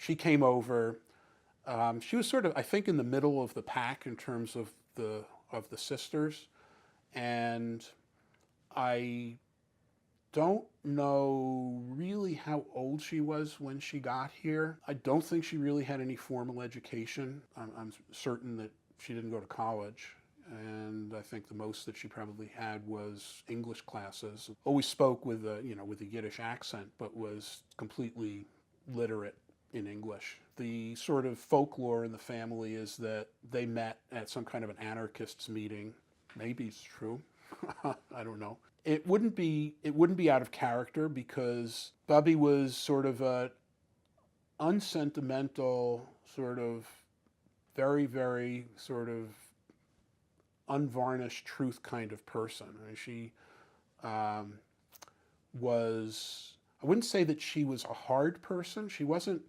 she came over. She was sort of, I think, in the middle of the pack in terms of the sisters, and I don't know really how old she was when she got here. I don't think she really had any formal education. I'm certain that she didn't go to college. And I think the most that she probably had was English classes. Always spoke with with a Yiddish accent, but was completely literate in English. The sort of folklore in the family is that they met at some kind of an anarchists meeting. Maybe it's true. I don't know. It wouldn't be out of character because Bubby was sort of a unsentimental, sort of very, very sort of unvarnished truth kind of person. And she um, was, I wouldn't say that she was a hard person. She wasn't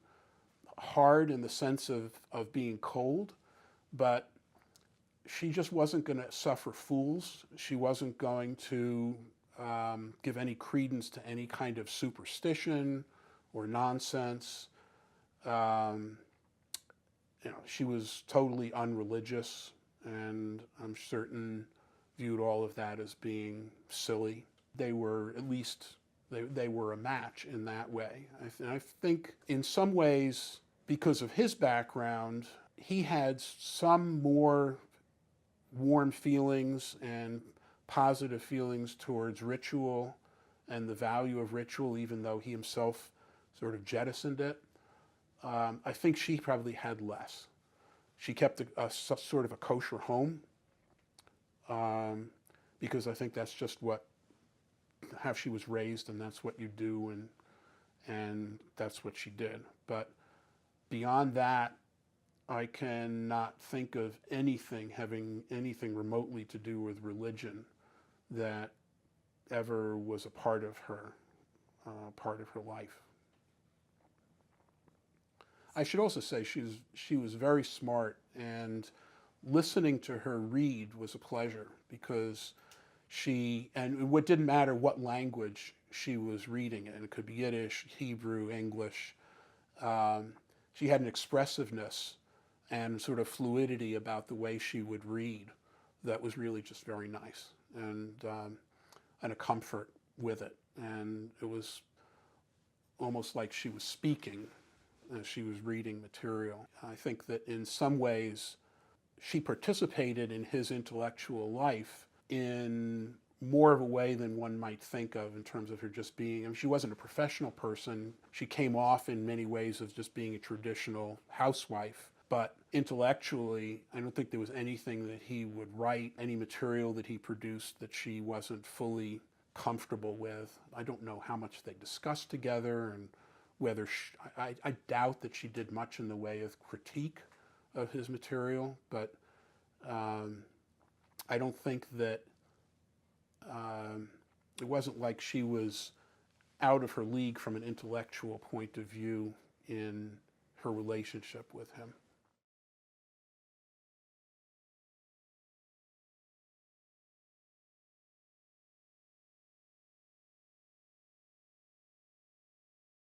hard in the sense of being cold, but she just wasn't going to suffer fools. She wasn't going to give any credence to any kind of superstition or nonsense. Um, she was totally unreligious, and I'm certain viewed all of that as being silly. They were at least they were a match in that way. I think in some ways, because of his background, he had some more warm feelings and positive feelings towards ritual and the value of ritual, even though he himself sort of jettisoned it. I think she probably had less. She kept sort of a kosher home because I think that's just how she was raised, and that's what you do, and that's what she did. But beyond that, I cannot think of anything having anything remotely to do with religion that ever was a part of her life. I should also say she was very smart, and listening to her read was a pleasure because and it didn't matter what language she was reading it. It could be Yiddish, Hebrew, English. She had an expressiveness and sort of fluidity about the way she would read that was really just very nice, and a comfort with it. And it was almost like she was speaking as she was reading material. I think that in some ways she participated in his intellectual life in more of a way than one might think of in terms of her just being, I mean, she wasn't a professional person. She came off in many ways as just being a traditional housewife. But intellectually, I don't think there was anything that he would write, any material that he produced that she wasn't fully comfortable with. I don't know how much they discussed together, and whether I doubt that she did much in the way of critique of his material, but I don't think that it wasn't like she was out of her league from an intellectual point of view in her relationship with him.